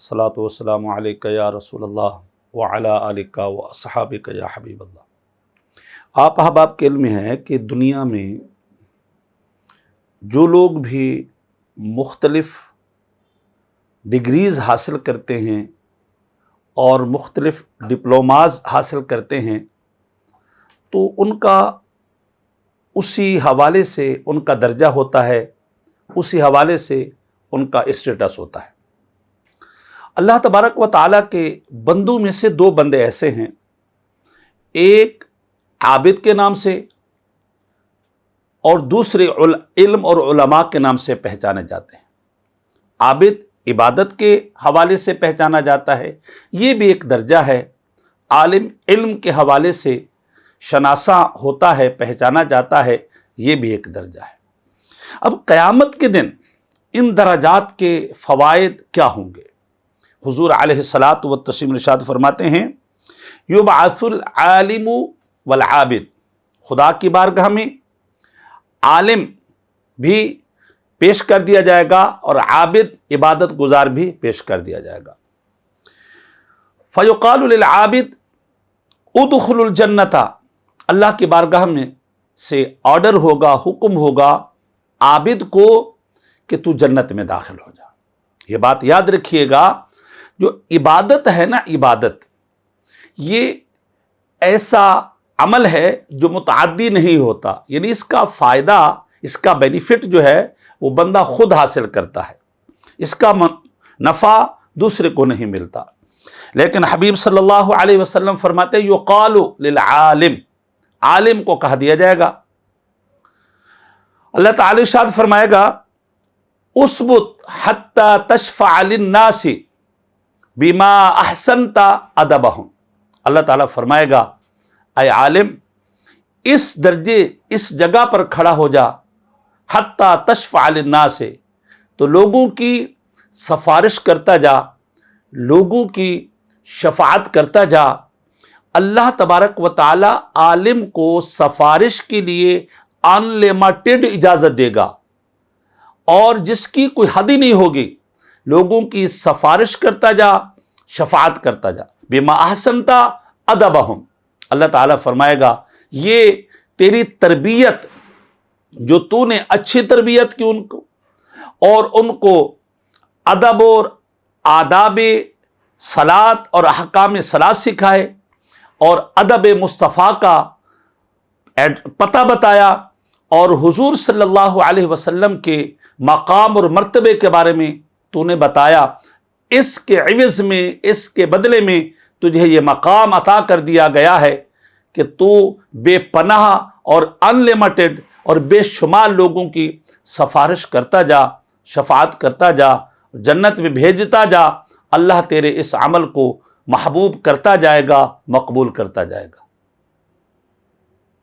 الصلاۃ والسلام علیک یا رسول اللہ وعلی آلک و اصحابک یا حبیب اللہ۔ آپ احباب کے علم میں ہے کہ دنیا میں جو لوگ بھی مختلف ڈگریز حاصل کرتے ہیں اور مختلف ڈپلوماز حاصل کرتے ہیں تو ان کا اسی حوالے سے ان کا درجہ ہوتا ہے، اسی حوالے سے ان کا اسٹیٹس ہوتا ہے۔ اللہ تبارک و تعالیٰ کے بندوں میں سے دو بندے ایسے ہیں، ایک عابد کے نام سے اور دوسرے علم اور علماء کے نام سے پہچانے جاتے ہیں۔ عابد عبادت کے حوالے سے پہچانا جاتا ہے، یہ بھی ایک درجہ ہے۔ عالم علم کے حوالے سے شناسا ہوتا ہے، پہچانا جاتا ہے، یہ بھی ایک درجہ ہے۔ اب قیامت کے دن ان درجات کے فوائد کیا ہوں گے؟ حضور علیہ الصلاۃ والتسلیم ارشاد فرماتے ہیں، یبعث العالم والعابد، خدا کی بارگاہ میں عالم بھی پیش کر دیا جائے گا اور عابد عبادت گزار بھی پیش کر دیا جائے گا۔ فیقال للعابد ادخل الجنۃ، اللہ کی بارگاہ میں سے آرڈر ہوگا، حکم ہوگا عابد کو کہ تو جنت میں داخل ہو جا۔ یہ بات یاد رکھیے گا، جو عبادت ہے نا، عبادت یہ ایسا عمل ہے جو متعدی نہیں ہوتا، یعنی اس کا فائدہ، اس کا بینیفٹ جو ہے وہ بندہ خود حاصل کرتا ہے، اس کا نفع دوسرے کو نہیں ملتا۔ لیکن حبیب صلی اللہ علیہ وسلم فرماتے ہیں یقال للعالم، عالم کو کہا دیا جائے گا، اللہ تعالی ارشاد فرمائے گا اثبت حتی تشفع للناس بما احسنت ادبہم، اللہ تعالیٰ فرمائے گا اے عالم اس درجے، اس جگہ پر کھڑا ہو جا، حتی تشفع للناس، تو لوگوں کی سفارش کرتا جا، لوگوں کی شفاعت کرتا جا۔ اللہ تبارک و تعالی عالم کو سفارش کے لیے ان لمیٹڈ اجازت دے گا، اور جس کی کوئی حد ہی نہیں ہوگی، لوگوں کی سفارش کرتا جا، شفاعت کرتا جا۔ بما احسنت ادبہم، اللہ تعالیٰ فرمائے گا یہ تیری تربیت، جو تو نے اچھی تربیت کی ان کو، اور ان کو ادب اور آداب صلاۃ اور احکام صلاۃ سکھائے، اور ادب مصطفیٰ کا پتہ بتایا، اور حضور صلی اللہ علیہ وسلم کے مقام اور مرتبے کے بارے میں تو نے بتایا، اس کے عوض میں، اس کے بدلے میں تجھے یہ مقام عطا کر دیا گیا ہے کہ تو بے پناہ اور ان لمیٹڈ اور بے شمار لوگوں کی سفارش کرتا جا، شفاعت کرتا جا، جنت میں بھیجتا جا۔ اللہ تیرے اس عمل کو محبوب کرتا جائے گا، مقبول کرتا جائے گا۔